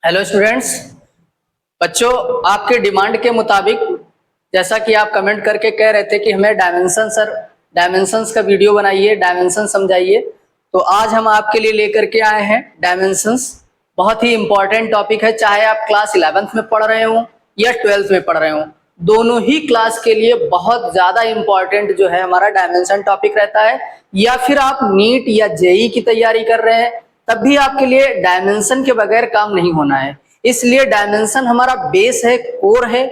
Hello students. बच्चों, आपके demand के मुताबिक जैसा कि आप कमेंट करके कह रहे थे कि हमें डायमेंशंस का वीडियो बनाइए, डायमेंशन समझाइए, तो आज हम आपके लिए लेकर के आए हैं डायमेंशंस। बहुत ही इंपॉर्टेंट टॉपिक है, चाहे आप क्लास 11th में पढ़ रहे हो या 12th में पढ़ रहे हो, दोनों ही क्लास के लिए बहुत ज्यादा इंपॉर्टेंट जो है हमारा डायमेंशन टॉपिक रहता है। या फिर आप नीट या जेई की तैयारी कर रहे हैं तब भी आपके लिए डायमेंशन के बगैर काम नहीं होना है। इसलिए डायमेंशन हमारा बेस है, कोर है,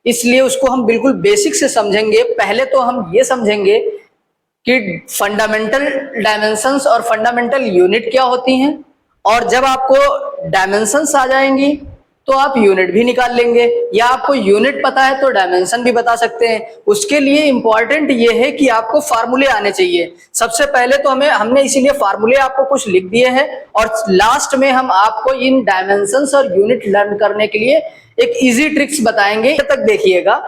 इसलिए उसको हम बिल्कुल बेसिक से समझेंगे। पहले तो हम ये समझेंगे कि फंडामेंटल डायमेंशंस और फंडामेंटल यूनिट क्या होती हैं, और जब आपको डायमेंशंस आ जाएंगी तो आप यूनिट भी निकाल लेंगे, या आपको यूनिट पता है तो डायमेंशन भी बता सकते हैं। उसके लिए इंपॉर्टेंट ये है कि आपको फार्मूले आने चाहिए। सबसे पहले तो हमने इसीलिए फार्मूले आपको कुछ लिख दिए हैं, और लास्ट में हम आपको इन डायमेंशंस और यूनिट लर्न करने के लिए एक इजी ट्रिक्स बताएंगे। तक देखिएगा,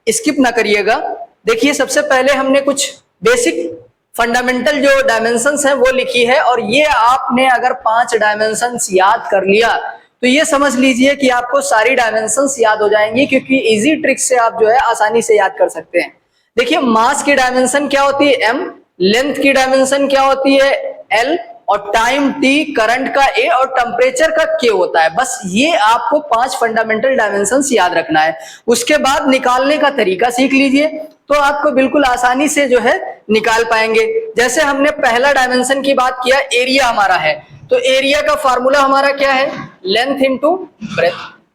स्किप ना करिएगा। देखिए, सबसे पहले हमने कुछ बेसिक फंडामेंटल जो डायमेंशंस हैं वो लिखी है, और ये आपने अगर 5 डायमेंशंस याद कर लिया तो ये समझ लीजिए कि आपको सारी डायमेंशंस याद हो जाएंगी, क्योंकि इजी ट्रिक से आप जो है आसानी से याद कर सकते हैं। देखिए, मास की डायमेंशन क्या होती है m, लेंथ की डायमेंशन क्या होती है l, और टाइम t, करंट का a और टेम्परेचर का k होता है। बस ये आपको 5 फंडामेंटल डायमेंशंस याद रखना है। उसके बाद निकालने का तरीका सीख लीजिए तो आपको बिल्कुल आसानी से जो है निकाल पाएंगे। जैसे हमने पहला डायमेंशन की बात किया, एरिया हमारा है, तो एरिया का फार्मूला हमारा क्या है, लेंथ इंटू ब्रेथ।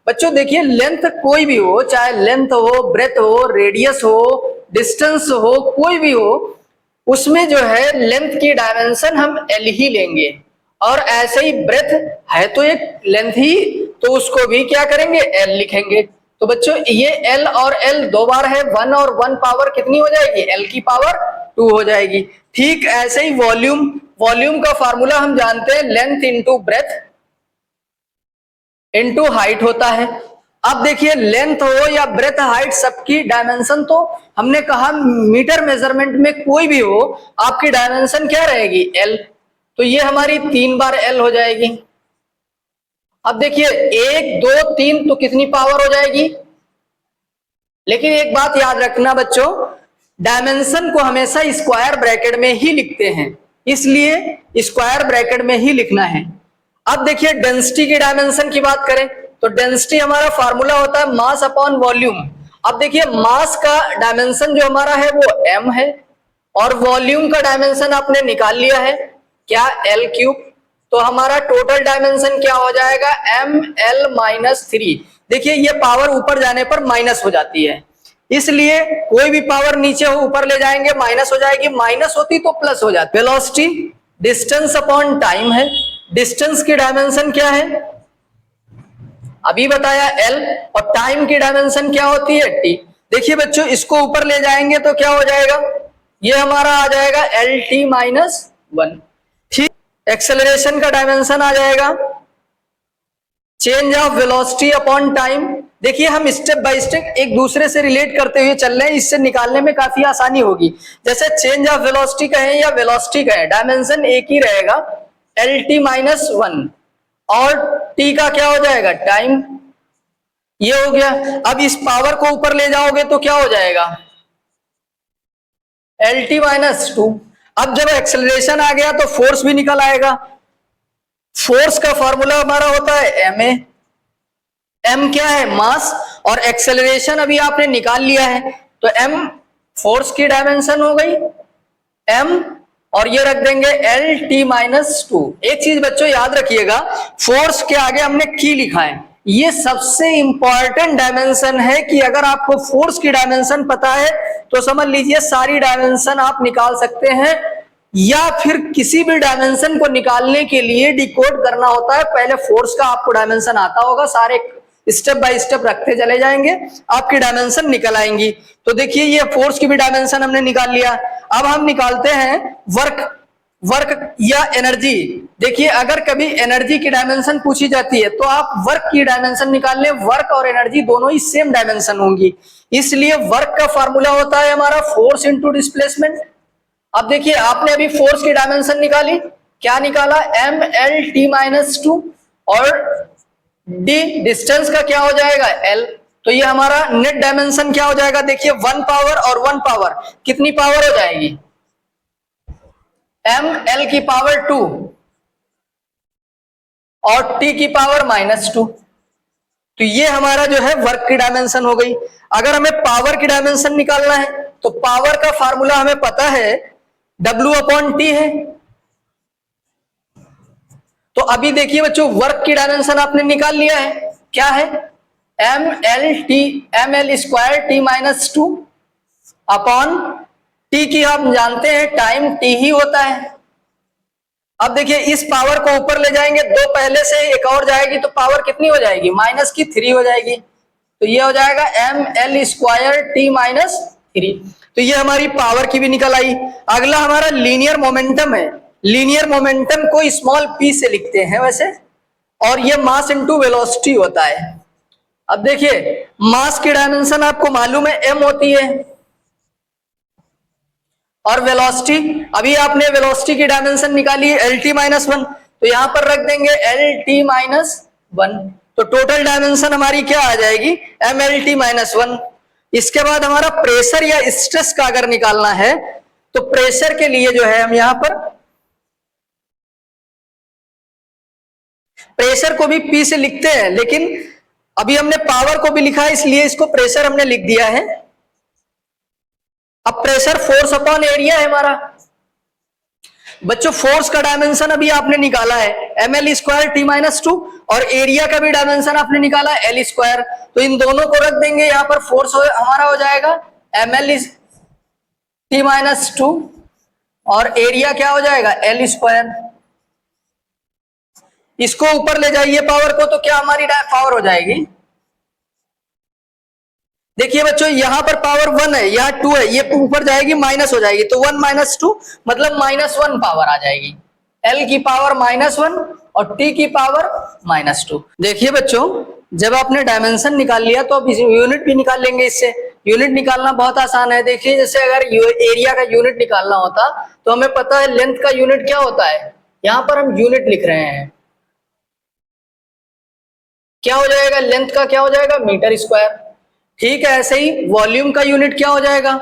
बच्चों देखिए, लेंथ कोई भी हो, चाहे लेंथ हो, ब्रेथ हो, रेडियस हो, डिस्टेंस हो, कोई भी हो, उसमें जो है लेंथ की डायमेंशन हम एल ही लेंगे, और ऐसे ही ब्रेथ है तो एक लेंथ ही, तो उसको भी क्या करेंगे, एल लिखेंगे। तो बच्चों ये एल और एल 2 बार है, 1 और 1 पावर कितनी हो जाएगी, एल की पावर 2 हो जाएगी। ठीक ऐसे ही वॉल्यूम का फार्मूला हम जानते हैं, length into breadth into height होता है। अब देखिए, लेंथ हो या ब्रेथ, हाइट, सबकी डायमेंशन तो हमने कहा मीटर मेजरमेंट में कोई भी हो आपकी डायमेंशन क्या रहेगी, एल। तो ये हमारी 3 बार एल हो जाएगी। अब देखिए 1 2 3 तो कितनी पावर हो जाएगी। लेकिन एक बात याद रखना बच्चों, डायमेंशन को हमेशा स्क्वायर ब्रैकेट में ही लिखते हैं, इसलिए स्क्वायर ब्रैकेट में ही लिखना है। अब देखिए, डेंसिटी की डायमेंशन की बात करें तो डेंसिटी हमारा फार्मूला होता है मास अपॉन वॉल्यूम। अब देखिए, मास का डायमेंशन जो हमारा है वो m है, और वॉल्यूम का डायमेंशन आपने निकाल लिया है क्या, एल क्यूब। तो हमारा टोटल डायमेंशन क्या हो जाएगा, ml-3। देखिए, ये पावर ऊपर जाने पर माइनस हो जाती है, इसलिए कोई भी पावर नीचे हो ऊपर ले जाएंगे माइनस हो जाएगी, माइनस होती तो प्लस हो जाती। वेलोसिटी डिस्टेंस अपॉन टाइम है, डिस्टेंस की डायमेंशन क्या है अभी बताया l, और टाइम की डायमेंशन क्या होती है t। देखिए बच्चों, इसको ऊपर ले जाएंगे तो क्या हो जाएगा, ये हमारा आ जाएगा lt-1। ठीक, एक्सेलरेशन का डायमेंशन आ जाएगा change of velocity upon time. देखिए, हम स्टेप बाय स्टेप एक दूसरे से रिलेट करते हुए चल रहे हैं, इससे निकालने में काफी आसानी होगी। जैसे चेंज ऑफ वेलोसिटी कहें या वेलोसिटी कहें, डायमेंशन एक ही रहेगा, lt-1, और t का क्या हो जाएगा, टाइम। ये हो गया। अब इस पावर को ऊपर ले जाओगे तो क्या हो जाएगा, lt-2। अब जब एक्सेलरेशन आ गया तो फोर्स भी निकल आएगा। फोर्स का फॉर्मूला हमारा होता है ma। m क्या है, मास, और एक्सेलरेशन अभी आपने निकाल लिया है, तो m फोर्स की डायमेंशन हो गई m, और ये रख देंगे lt-2। एक चीज बच्चों याद रखिएगा, फोर्स के आगे हमने की लिखा है, ये सबसे इंपॉर्टेंट डायमेंशन है कि अगर आपको फोर्स की डायमेंशन पता है तो समझ लीजिए सारी डायमेंशन आप निकाल सकते हैं। या फिर किसी भी डायमेंशन को निकालने के लिए डिकोड करना होता है, पहले फोर्स का आपको डायमेंशन आता होगा, सारे स्टेप बाय स्टेप रखते चले जाएंगे, आपकी डायमेंशन निकल आएंगी। तो देखिए, ये फोर्स की भी डायमेंशन हमने निकाल लिया। अब हम निकालते हैं वर्क या एनर्जी। देखिए, अगर कभी एनर्जी की डायमेंशन पूछी जाती है तो आप वर्क की डायमेंशन निकाल लें, वर्क और एनर्जी दोनों ही सेम डायमेंशन होंगी, इसलिए वर्क का फार्मूला होता है हमारा फोर्स इंटू डिस्प्लेसमेंट। अब देखिए, आपने अभी फोर्स की डायमेंशन निकाली, क्या निकाला, mlt-2, और डी डिस्टेंस का क्या हो जाएगा एल। तो ये हमारा नेट डायमेंशन क्या हो जाएगा, देखिए 1 पावर और 1 पावर कितनी पावर हो जाएगी, एम एल की पावर 2 और टी की पावर -2। तो ये हमारा जो है वर्क की डायमेंशन हो गई। अगर हमें पावर की डायमेंशन निकालना है तो पावर का फार्मूला हमें पता है W/T है। तो अभी देखिए बच्चों वर्क की डायमेंशन आपने निकाल लिया है, क्या है ml square T -2 upon T की हम जानते हैं टाइम टी ही होता है। अब देखिए इस पावर को ऊपर ले जाएंगे, दो पहले से एक और जाएगी तो पावर कितनी हो जाएगी, -3 हो जाएगी। तो ये हो जाएगा ml स्क्वायर टी -3। तो ये हमारी पावर की भी निकल आई। अगला हमारा लीनियर मोमेंटम है। लीनियर मोमेंटम को स्मॉल p से लिखते हैं वैसे, और ये मास इनटू वेलोसिटी होता है। अब देखिए मास की डायमेंशन आपको मालूम है m होती है, और वेलोसिटी अभी आपने वेलोसिटी की डायमेंशन निकाली है LT-1, तो यहां पर रख देंगे LT-1। तो टोटल डायमेंशन हमारी क्या आ जाएगी mLT-1। इसके बाद हमारा प्रेशर या स्ट्रेस का अगर निकालना है तो प्रेशर के लिए जो है हम यहां पर प्रेशर को भी P से लिखते हैं, लेकिन अभी हमने पावर को भी लिखा है इसलिए इसको प्रेशर हमने लिख दिया है। अब प्रेशर फोर्स अपॉन एरिया है हमारा। बच्चों फोर्स का डायमेंशन अभी आपने निकाला है ml स्क्वायर टी -2 और एरिया का भी डायमेंशन आपने निकाला है l स्क्वायर। तो इन दोनों को रख देंगे, यहां पर फोर्स हमारा हो जाएगा ml टी -2 और एरिया क्या हो जाएगा l स्क्वायर। इसको ऊपर ले जाइए पावर को, तो क्या हमारी पावर हो जाएगी, देखिए बच्चों यहां पर पावर 1 है, यहाँ 2 है, ये ऊपर जाएगी माइनस हो जाएगी, तो 1 - 2 मतलब -1 पावर आ जाएगी। L की पावर -1 और T की पावर -2। देखिए बच्चों जब आपने डायमेंशन निकाल लिया तो अब यूनिट भी निकाल लेंगे। इससे यूनिट निकालना बहुत आसान है। देखिए जैसे अगर एरिया का यूनिट निकालना होता तो हमें पता है लेंथ का यूनिट क्या होता है, यहां पर हम यूनिट लिख रहे हैं, क्या हो जाएगा लेंथ का क्या हो जाएगा मीटर स्क्वायर। ठीक है, ऐसे ही वॉल्यूम का यूनिट क्या हो जाएगा,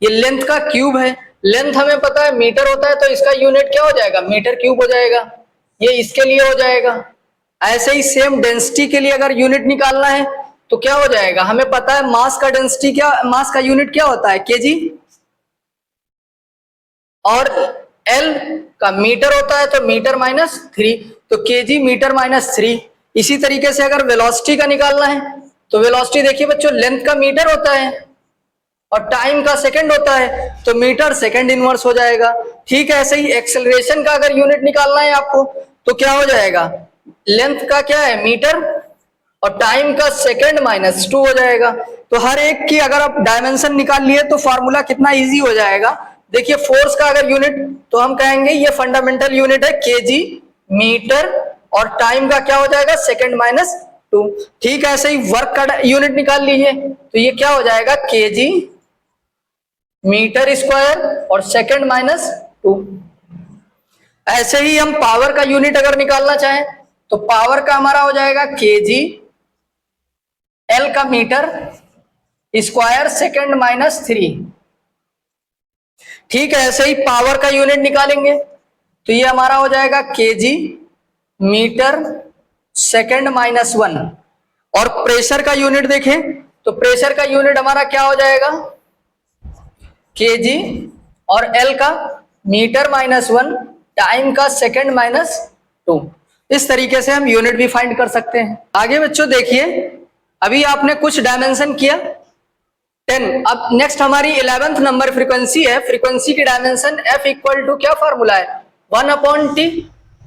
ये लेंथ का क्यूब है, लेंथ हमें पता है मीटर होता है तो इसका यूनिट क्या हो जाएगा मीटर क्यूब हो जाएगा, ये इसके लिए हो जाएगा। ऐसे ही सेम डेंसिटी के लिए अगर यूनिट निकालना है तो क्या हो जाएगा, हमें पता है मास का डेंसिटी क्या, मास का यूनिट क्या होता है केजी, और एल का मीटर होता है तो मीटर -3, तो केजी मीटर -3। इसी तरीके से अगर वेलोसिटी का निकालना है तो वेलोसिटी देखिए बच्चों लेंथ का मीटर होता है और टाइम का सेकंड होता है तो मीटर सेकंड इनवर्स हो जाएगा। ठीक है, ऐसे ही एक्सेलरेशन का अगर यूनिट निकालना है आपको तो क्या हो जाएगा, लेंथ का क्या है मीटर और टाइम का सेकंड -2 हो जाएगा। तो हर एक की अगर आप डायमेंशन निकाल लिए तो फॉर्मूला कितना इजी हो जाएगा। देखिए फोर्स का अगर यूनिट तो हम कहेंगे ये फंडामेंटल यूनिट है केजी मीटर और टाइम का क्या हो जाएगा सेकंड -2। ठीक है, ऐसे ही वर्क का यूनिट निकाल लीजिए तो ये क्या हो जाएगा केजी मीटर स्क्वायर और सेकंड -2। ऐसे ही हम पावर का यूनिट अगर निकालना चाहें तो पावर का हमारा हो जाएगा केजी एल का मीटर स्क्वायर सेकंड -3। ठीक है, ऐसे ही पावर का यूनिट निकालेंगे तो ये हमारा हो जाएगा केजी मीटर सेकंड -1। और प्रेशर का यूनिट देखें तो प्रेशर का यूनिट हमारा क्या हो जाएगा केजी और एल का मीटर -1 टाइम का सेकंड -2। इस तरीके से हम यूनिट भी फाइंड कर सकते हैं। आगे बच्चों देखिए अभी आपने कुछ डायमेंशन किया 10, अब नेक्स्ट हमारी 11th नंबर फ्रीक्वेंसी है। फ्रीक्वेंसी की डायमेंशन F इक्वल टू क्या फॉर्मूला है 1/T,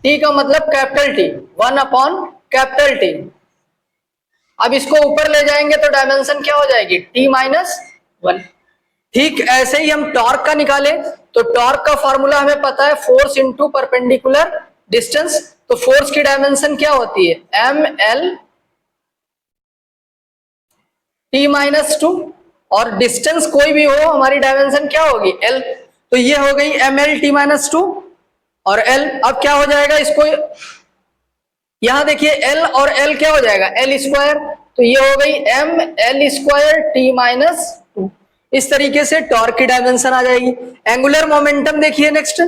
T का मतलब कैपिटल T, 1/T। अब इसको ऊपर ले जाएंगे तो डायमेंशन क्या हो जाएगी T-1। ठीक ऐसे ही हम टॉर्क का निकाले तो टॉर्क का फॉर्मूला हमें पता है फोर्स इनटू परपेंडिकुलर डिस्टेंस। तो फोर्स की डायमेंशन क्या होती है ml T-2 और डिस्टेंस कोई भी हो हमारी डायमेंशन क्या होगी L। तो ये हो गई ml T-2 और L। अब क्या हो जाएगा, इसको यहां देखिए एल और एल क्या हो जाएगा, एल स्क्वायर, तो ये हो गई M L square T minus two. इस तरीके से टॉर्क की डायमेंशन आ जाएगी। एंगुलर मोमेंटम देखिए नेक्स्ट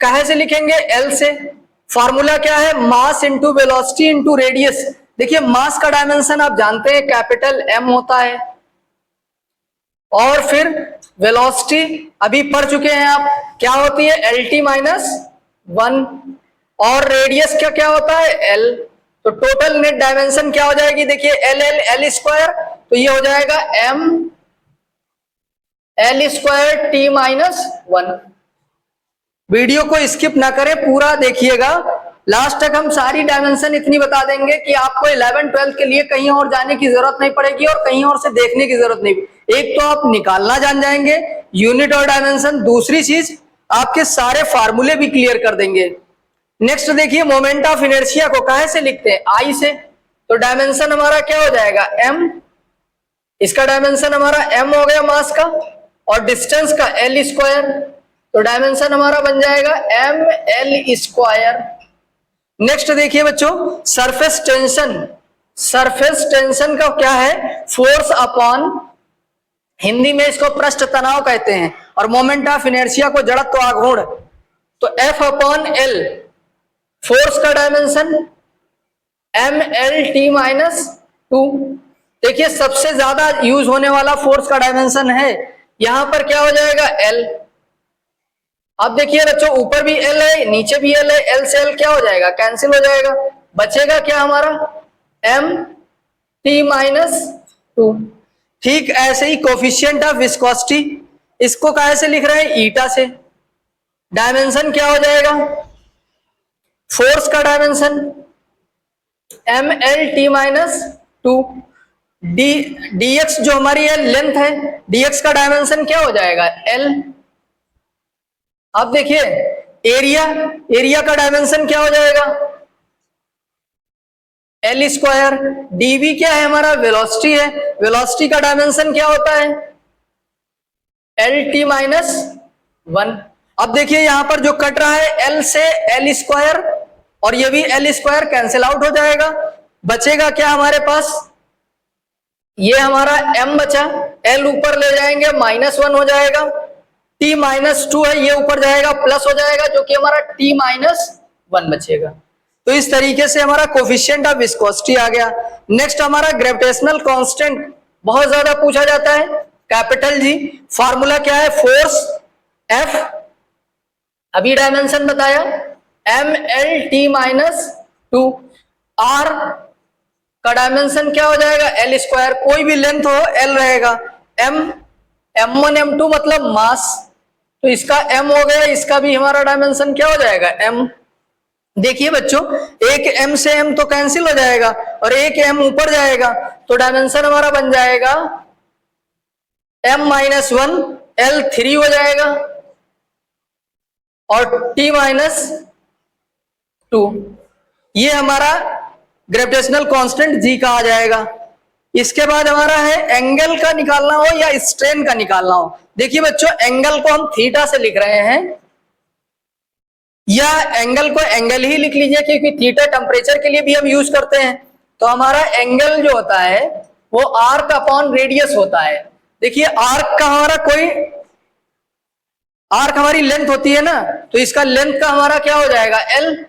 कहां से लिखेंगे, एल से। फॉर्मूला क्या है, mass into velocity into radius. देखिए मास का डायमेंशन आप जानते हैं कैपिटल एम होता है, और फिर वेलोसिटी अभी पढ़ चुके हैं आप, क्या होती है, एल टी माइनस वन, और रेडियस क्या क्या होता है, एल। तो टोटल नेट डायमेंशन क्या हो जाएगी, देखिए एल एल एल स्क्वायर, तो ये हो जाएगा M L square T minus one. Video को स्किप ना करें, पूरा देखिएगा, लास्ट तक हम सारी डायमेंशन इतनी बता देंगे कि आपको 11 12 के लिए कहीं और जाने की जरूरत नहीं पड़ेगी और कहीं और से देखने की जरूरत नहीं। एक तो आप निकालना जान जाएंगे यूनिट और डायमेंशन, दूसरी चीज आपके सारे फार्मूले भी क्लियर कर देंगे। नेक्स्ट देखिए मोमेंट ऑफ इनर्शिया को काहे से लिखते हैं, आई से। तो डायमेंशन हमारा क्या हो जाएगा, एम, इसका डायमेंशन हमारा एम हो गया मास का, और डिस्टेंस का एल स्क्वायर, तो डायमेंशन हमारा बन जाएगा एम एल स्क्वायर। नेक्स्ट देखिए बच्चों सरफेस टेंशन। सरफेस टेंशन का क्या है, फोर्स अपॉन, हिंदी में इसको पृष्ठ तनाव कहते हैं, और मोमेंट ऑफ इनर्शिया को जड़त्व आघूर्ण। तो एफ अपॉन एल, फोर्स का dimension M L T minus two. देखिए सबसे ज्यादा यूज होने वाला फोर्स का डायमेंशन है, यहां पर क्या हो जाएगा, एल। अब देखिए बच्चों ऊपर भी एल है नीचे भी एल है, एल से एल क्या हो जाएगा, कैंसिल हो जाएगा, बचेगा क्या हमारा, एम टी माइनस टू। ठीक ऐसे ही कोफिशिएंट ऑफ विस्कोसिटी, इसको काहे से लिख रहे हैं, ईटा से। डायमेंशन क्या हो जाएगा, फोर्स का dimension M L T minus two, D dx जो हमारी है लेंथ है, डीएक्स का डायमेंशन क्या हो जाएगा, एल। अब देखिए एरिया, एरिया का डायमेंशन क्या हो जाएगा, एल स्क्वायर। डीवी क्या है हमारा, वेलोसिटी है, वेलोसिटी का डायमेंशन क्या होता है, एल टी माइनस वन। अब देखिए यहां पर जो कट रहा है एल से एल स्क्वायर, और ये भी एल स्क्वायर कैंसिल आउट हो जाएगा, बचेगा क्या हमारे पास, ये हमारा m बचा, l ऊपर ले जाएंगे माइनस वन हो जाएगा, t माइनस टू है ये ऊपर जाएगा प्लस हो जाएगा, जो कि हमारा t माइनस वन बचेगा। तो इस तरीके से हमारा कोफिशिएंट ऑफ विस्कोसिटी आ गया। नेक्स्ट हमारा ग्रेविटेशनल कांस्टेंट, बहुत ज्यादा पूछा जाता है, कैपिटल जी। फार्मूला क्या है, फोर्स F, अभी डायमेंशन बताया M L T minus two, R का डायमेंशन क्या हो जाएगा, एल स्क्वायर, कोई भी लेंथ हो एल रहेगा, M M one M two मतलब मास, तो इसका एम हो गया, इसका भी हमारा डायमेंशन क्या हो जाएगा, एम। देखिए बच्चों एक एम से एम तो कैंसिल हो जाएगा और एक एम ऊपर जाएगा, तो डायमेंशन हमारा बन जाएगा M minus one, L three हो जाएगा, और टी माइनस टू, ये हमारा ग्रेविटेशनल कांस्टेंट जी का आ जाएगा। इसके बाद हमारा है एंगल का निकालना हो या स्ट्रेन का निकालना हो। देखिए बच्चों एंगल को हम थीटा से लिख रहे हैं, या एंगल को एंगल ही लिख लीजिए क्योंकि थीटा टेम्परेचर के लिए भी हम यूज करते हैं। तो हमारा एंगल जो होता है वो आर्क अपॉन रेडियस होता है। देखिए आर्क का हमारा कोई, आर्क हमारी लेंथ होती है ना, तो इसका लेंथ का हमारा क्या हो जाएगा, एल,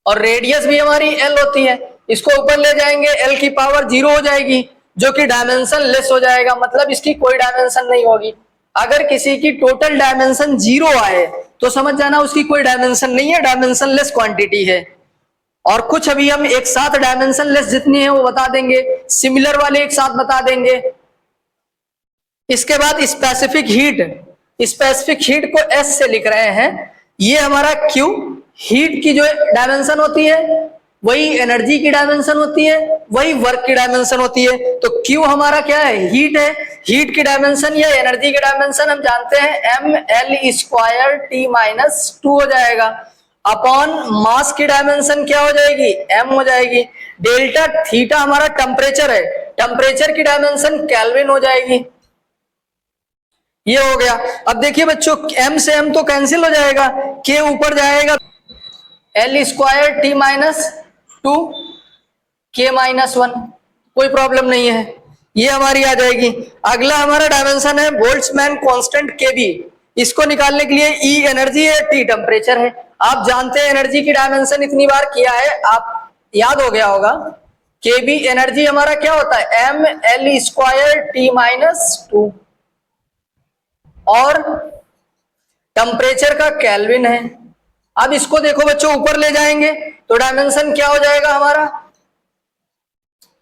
और रेडियस भी हमारी एल होती है, इसको ऊपर ले जाएंगे एल की पावर जीरो हो जाएगी, जो कि डायमेंशन लेस हो जाएगा, मतलब इसकी कोई डायमेंशन नहीं होगी। अगर किसी की टोटल डायमेंशन जीरो आए तो समझ जाना उसकी कोई डायमेंशन नहीं है, डायमेंशन लेस क्वांटिटी है। और कुछ अभी हम एक साथ डायमेंशन लेस जितनी है वो बता देंगे, सिमिलर वाले एक साथ बता देंगे। इसके बाद स्पेसिफिक हीट, स्पेसिफिक हीट को एस से लिख रहे हैं, ये हमारा क्यू, हीट की जो डायमेंशन होती है वही एनर्जी की डायमेंशन होती है, वही वर्क की डायमेंशन होती है। तो क्यू हमारा क्या है, हीट है, हीट की डायमेंशन या एनर्जी की डायमेंशन हम जानते हैं M L square T minus two हो जाएगा, अपॉन मास की डायमेंशन क्या हो जाएगी, एम हो जाएगी। डेल्टा थीटा हमारा टेम्परेचर है, टेम्परेचर की डायमेंशन केल्विन हो जाएगी। ये हो गया। अब देखिए बच्चों एम से एम तो कैंसिल हो जाएगा, के ऊपर जाएगा, एल स्क्वायर टी माइनस 2 के माइनस 1, कोई प्रॉब्लम नहीं है, ये हमारी आ जाएगी। अगला हमारा डायमेंशन है बोल्ट्जमैन कांस्टेंट के बी। इसको निकालने के लिए ई एनर्जी है, टी टेम्परेचर है। आप जानते हैं एनर्जी की डायमेंशन इतनी बार किया है, आप याद हो गया होगा। के बी एनर्जी हमारा क्या होता है, M L square T minus 2, और टेम्परेचर का केल्विन है। अब इसको देखो बच्चों ऊपर ले जाएंगे तो डायमेंशन क्या हो जाएगा हमारा,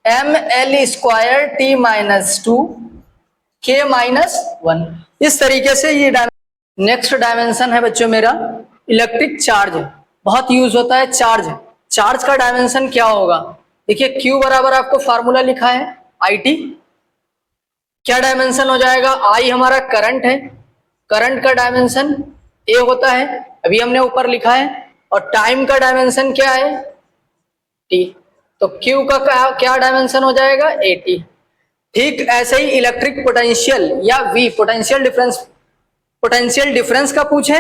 M L square T minus 2 के माइनस 1। इस तरीके से ये नेक्स्ट डायमेंशन है बच्चों मेरा इलेक्ट्रिक चार्ज, बहुत यूज होता है चार्ज। चार्ज का डायमेंशन क्या होगा, देखिए Q बराबर आपको फार्मूला लिखा है IT, क्या डायमेंशन हो जाएगा, I हमारा करंट है, करंट का डायमेंशन A होता है, अभी हमने ऊपर लिखा है, और टाइम का डायमेंशन क्या है T, तो Q का क्या डायमेंशन हो जाएगा AT। ठीक ऐसे ही इलेक्ट्रिक पोटेंशियल या V, पोटेंशियल डिफरेंस का पूछे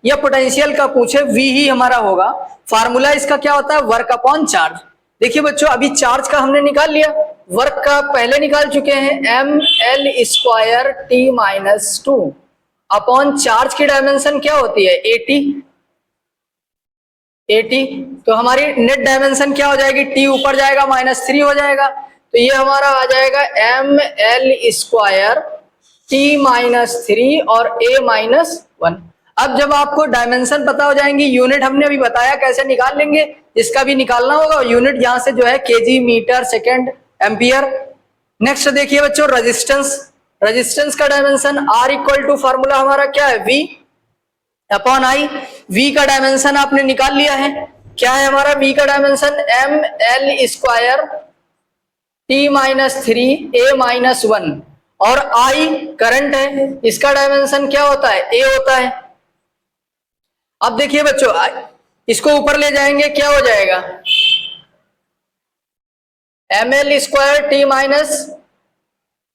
या पोटेंशियल का पूछे, V ही हमारा होगा। फार्मूला इसका क्या होता है, वर्क अपॉन चार्ज। देखिए बच्चों अभी चार्ज का हमने निकाल लिया, वर्क का पहले निकाल चुके हैं, M L square T minus 2 upon charge की डायमेंशन क्या होती है 80। तो हमारी नेट डायमेंशन क्या हो जाएगी, टी ऊपर जाएगा -3 हो जाएगा, तो ये हमारा आ जाएगा एम एल स्क्वायर टी -3 और a -1। अब जब आपको डायमेंशन पता हो जाएंगी, यूनिट हमने अभी बताया कैसे निकाल लेंगे, इसका भी निकालना होगा। यूनिट यहां से जो है KG, metre, second, ampere. Next देखिए बच्चों रेजिस्टेंस, रेजिस्टेंस का dimension R equal to formula हमारा क्या है V अपॉन I। V का डायमेंशन आपने निकाल लिया है, क्या है हमारा V का dimension, M L square T -3 a -1, और I करंट है, इसका डायमेंशन क्या होता है A होता है। अब देखिए बच्चों इसको ऊपर ले जाएंगे, क्या हो जाएगा M L square T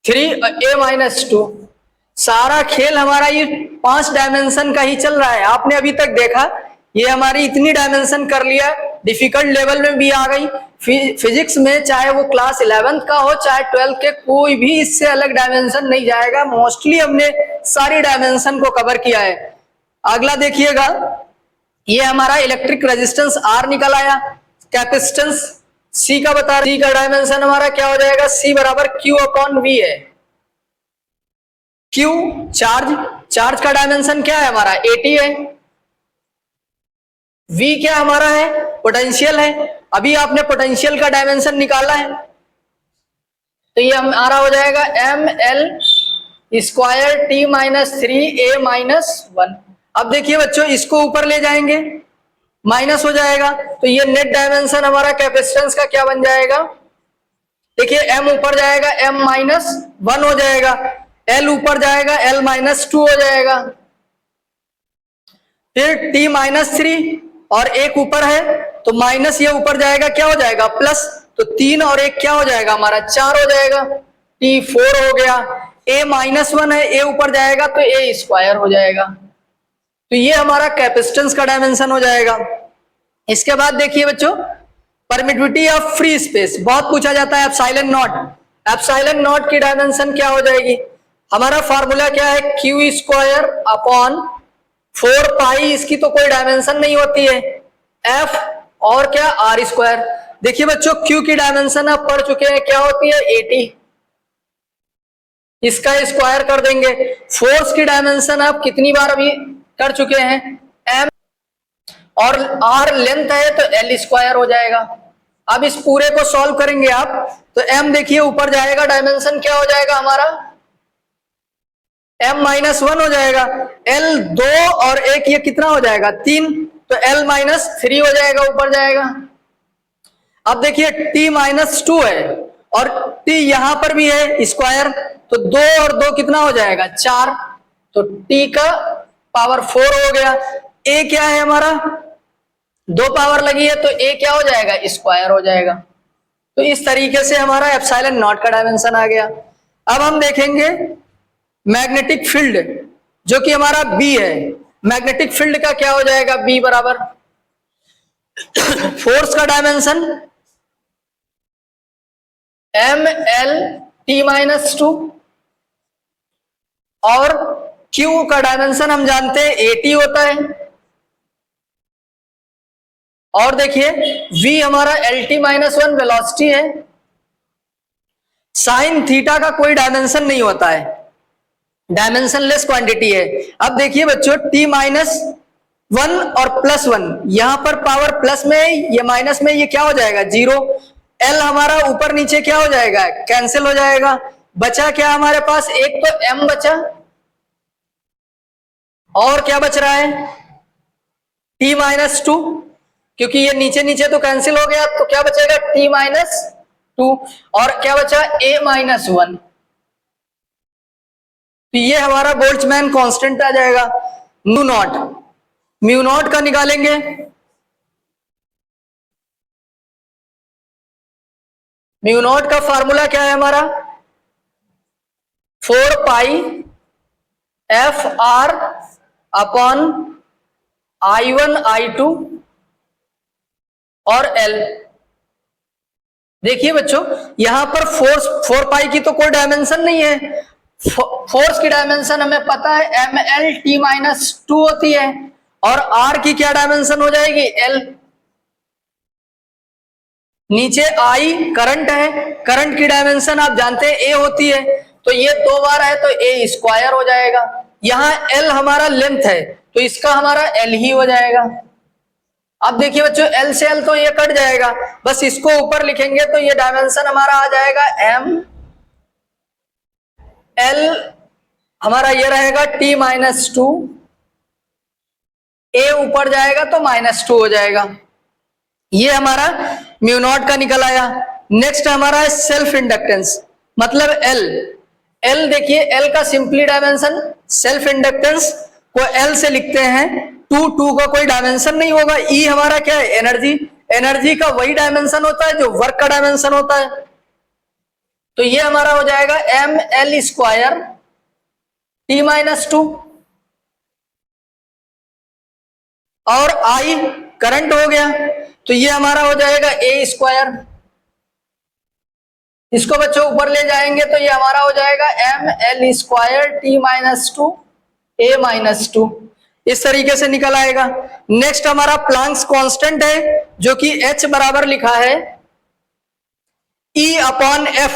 -3 a -2। सारा खेल हमारा ये 5 डायमेंशन का ही चल रहा है। आपने अभी तक देखा ये हमारी इतनी डायमेंशन कर लिया, डिफिकल्ट लेवल में भी आ गई। फिजिक्स में चाहे वो क्लास 11th का हो चाहे 12th के, कोई भी इससे अलग डायमेंशन नहीं जाएगा। मोस्टली हमने सारी डायमेंशन को कवर किया है। अगला देखिएगा, ये हमारा इलेक्ट्रिक रेजिस्टेंस R निकल आया, कैपेसिटेंस C का बता, C का डायमेंशन हमारा क्या हो जाएगा, C बराबर Q अपॉन V है। Q चार्ज, चार्ज का डायमेंशन क्या है हमारा 80 है। V क्या हमारा है, पोटेंशियल है। अभी आपने पोटेंशियल का डायमेंशन निकाला है, तो ये हमारा हो जाएगा M L square T -3 a -1। अब देखिए बच्चों इसको ऊपर ले जाएंगे, माइनस हो जाएगा, तो ये नेट डायमेंशन हमारा कैपेसिटेंस का क्या बन जाएगा, देखिए M ऊपर जाएगा M -1 हो जाएगा, L ऊपर जाएगा L -2 हो जाएगा, फिर T -3 और 1 ऊपर है तो माइनस ये ऊपर जाएगा, क्या हो जाएगा प्लस, तो 3 और 1 क्या हो जाएगा हमारा 4 हो जाएगा, T 4 हो गया। A -1 है, A ऊपर जाएगा तो A स्क्वायर हो जाएगा। तो ये हमारा कैपेसिटेंस का डायमेंशन हो जाएगा। इसके बाद देखिए बच्चों परमिटिविटी ऑफ फ्री स्पेस, बहुत पूछा जाता है एप्सिलॉन नॉट। एप्सिलॉन नॉट की डायमेंशन क्या हो जाएगी, हमारा फॉर्मूला क्या है Q स्क्वायर अपॉन 4 पाई, इसकी तो कोई डायमेंशन नहीं होती है, F और क्या R स्क्वायर। देखिए बच्चों Q की डायमेंशन आप पढ़ चुके हैं क्या होती है 80, इसका स्क्वायर कर देंगे। फोर्स की डायमेंशन आप कितनी बार अभी कर चुके हैं M, और R लेंथ है तो L स्क्वायर हो जाएगा। अब इस पूरे को सॉल्व करेंगे आप तो M देखिए ऊपर जाएगा, डायमेंशन क्या हो जाएगा हमारा M -1 हो जाएगा, L 2 और 1 ये कितना हो जाएगा 3, तो L -3 हो जाएगा, ऊपर जाएगा। अब देखिए T -2 है और T यहां पर भी है स्क्वायर, तो 2 और 2 कितना हो जाएगा 4, तो T का पावर 4 हो गया। A क्या है हमारा 2 पावर लगी है तो A क्या हो जाएगा स्क्वायर हो जाएगा। तो इस तरीके से हमारा एप्सिलॉन नॉट का डायमेंशन आ गया। अब हम देखेंगे मैग्नेटिक फील्ड जो कि हमारा B है, मैग्नेटिक फील्ड का क्या हो जाएगा B बराबर फोर्स का डायमेंशन ml(T-2) और Q का डायमेंशन हम जानते हैं AT होता है। और देखिए V हमारा LT-1 वेलोसिटी है। साइन थीटा का कोई डायमेंशन नहीं होता है, डायमेंशनलेस क्वांटिटी है। अब देखिए बच्चों T-1 और +1, यहां पर पावर प्लस में है, ये माइनस में, ये क्या हो जाएगा 0। L हमारा ऊपर नीचे क्या हो जाएगा, कैंसिल हो जाएगा। बचा क्या हमारे पास, एक तो M बचा और क्या बच रहा है T-2, क्योंकि ये नीचे नीचे तो कैंसिल हो गया, तो क्या बचेगा T-2 और क्या बचा A-1। तो ये हमारा बोल्ट्जमैन कांस्टेंट आ जाएगा। म्यू नॉट का निकालेंगे, म्यू नॉट का फार्मूला क्या है हमारा 4πFR/I1I2 और L। देखिए बच्चों यहां पर फोर्स 4π की तो कोई डायमेंशन नहीं है, फोर्स की डायमेंशन हमें पता है ml(T-2) होती है, और R की क्या डायमेंशन हो जाएगी L। नीचे I करंट है, करंट की डायमेंशन आप जानते हैं A होती है, तो ये 2 बार है तो A² हो जाएगा। यहां L हमारा लेंथ है तो इसका हमारा L ही हो जाएगा। अब देखिए बच्चों L से L तो ये कट जाएगा, बस इसको ऊपर लिखेंगे तो ये डायमेंशन हमारा आ जाएगा ml, हमारा ये रहेगा T-2, A ऊपर जाएगा तो -2 हो जाएगा। ये हमारा म्यू नॉट का निकल आया। नेक्स्ट हमारा है सेल्फ इंडक्टेंस, मतलब L देखिए L का सिंपली डायमेंशन, सेल्फ इंडक्टेंस को L से लिखते हैं, 2 का कोई डायमेंशन नहीं होगा। E हमारा क्या है एनर्जी, एनर्जी का वही डायमेंशन होता है जो वर्क का डायमेंशन होता है, तो ये हमारा हो जाएगा ml² T-2 और I करंट हो गया तो ये हमारा हो जाएगा A²। इसको बच्चों ऊपर ले जाएंगे तो ये हमारा हो जाएगा ml² T-2 A-2, इस तरीके से निकल आएगा। नेक्स्ट हमारा प्लैंक्स कांस्टेंट है जो कि H बराबर लिखा है E/F।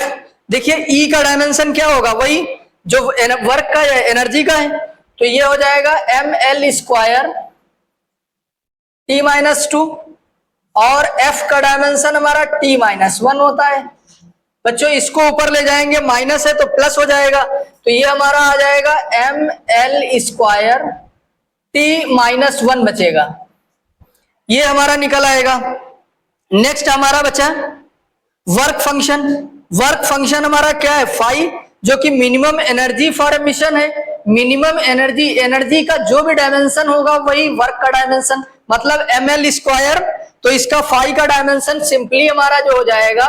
देखिए E का डायमेंशन क्या होगा, वही जो वर्क का है, एनर्जी का है, तो ये हो जाएगा ml² T-2 और F का डायमेंशन हमारा T-1 होता है। बच्चों इसको ऊपर ले जाएंगे, माइनस है तो प्लस हो जाएगा, तो ये हमारा आ जाएगा ml² T-1 बचेगा, ये हमारा निकल आएगा। नेक्स्ट हमारा बचा वर्क फंक्शन। वर्क फंक्शन हमारा क्या है फाई, जो कि मिनिमम एनर्जी फॉर मिशन है। मिनिमम एनर्जी का जो भी डायमेंशन होगा वही वर्क का डायमेंशन, मतलब ml², तो इसका फाई का डायमेंशन सिंपली हमारा जो हो जाएगा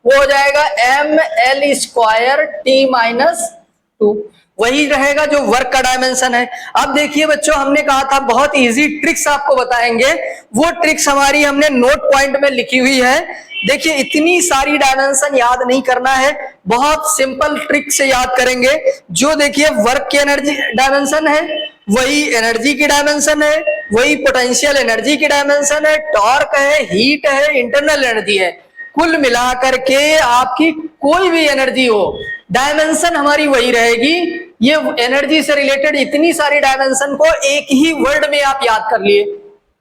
वो हो जाएगा ml² T-2, वही रहेगा जो वर्क का डायमेंशन है। अब देखिए बच्चों हमने कहा था बहुत इजी ट्रिक्स आपको बताएंगे, वो ट्रिक्स हमारी हमने नोट पॉइंट में लिखी हुई है। देखिए इतनी सारी डायमेंशन याद नहीं करना है, बहुत सिंपल ट्रिक से याद करेंगे। जो देखिए वर्क की एनर्जी डायमेंशन है वही एनर्जी की डायमेंशन है, वही पोटेंशियल एनर्जी की डायमेंशन है, टॉर्क है, हीट है, इंटरनल एनर्जी है। कुल मिलाकर के आपकी कोई भी एनर्जी हो डायमेंशन हमारी वही रहेगी। ये एनर्जी से रिलेटेड इतनी सारी डायमेंशन को एक ही वर्ड में आप याद कर लिए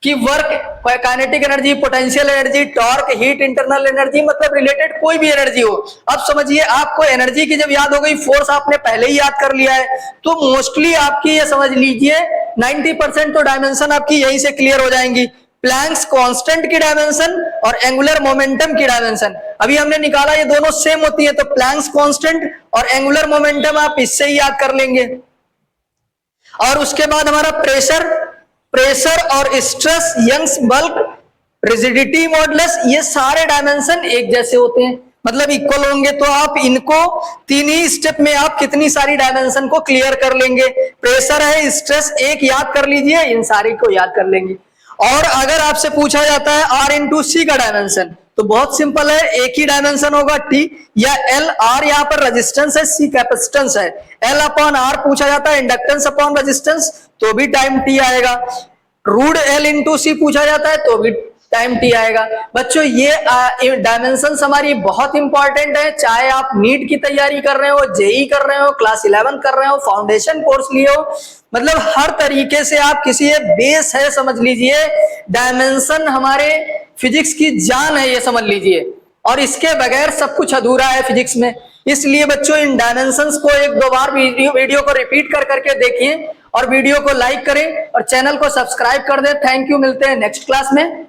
कि work, kinetic energy, potential energy, torque, heat, internal energy, मतलब रिलेटेड कोई भी एनर्जी हो। अब समझिए आपको एनर्जी की जब याद हो गई, फोर्स आपने पहले ही याद कर लिया है, तो मोस्टली आपकी ये समझ लीजिए 90% तो डायमेंशन आपकी यहीं से क्लियर हो जाएंगी। प्लैंक्स कांस्टेंट की डायमेंशन और एंगुलर मोमेंटम की डायमेंशन अभी हमने निकाला, ये दोनों सेम होती है, तो प्लैंक्स कांस्टेंट और एंगुलर मोमेंटम आप इससे ही याद कर लेंगे। और उसके बाद हमारा प्रेशर और stress, Young's bulk, rigidity modulus, ये सारे डायमेंशन एक जैसे होते हैं, मतलब इक्वल होंगे, तो आप इनको तीन ही स्टेप में आप कितनी सारी डायमेंशन को क्लियर कर लेंगे। प्रेशर है, स्ट्रेस एक याद कर लीजिए, इन सारी को याद कर लेंगे। और अगर आपसे पूछा जाता है R इंटू सी का डायमेंशन, तो बहुत सिंपल है, एक ही डायमेंशन होगा T या L। R यहाँ पर रेजिस्टेंस है, C कैपेसिटेंस है। L अपॉन R पूछा जाता है इंडक्टेंस अपॉन रेजिस्टेंस, तो भी टाइम T आएगा। रूट L इंटू सी पूछा जाता है तो भी टाइम T आएगा। बच्चों ये डायमेंशंस हमारी बहुत इंपॉर्टेंट है, चाहे आप नीट की तैयारी कर रहे हो, जेई कर रहे हो, क्लास 11 कर रहे हो, फाउंडेशन कोर्स लिए हो, मतलब हर तरीके से आप किसी बेस है समझ लीजिए। डायमेंशन हमारे फिजिक्स की जान है ये समझ लीजिए, और इसके बगैर सब कुछ अधूरा है फिजिक्स में। इसलिए बच्चों इन डायमेंशंस को एक दो बार वीडियो को रिपीट कर करके देखिए, और वीडियो को लाइक करें और चैनल को सब्सक्राइब कर दें। थैंक यू, मिलते हैं नेक्स्ट क्लास में।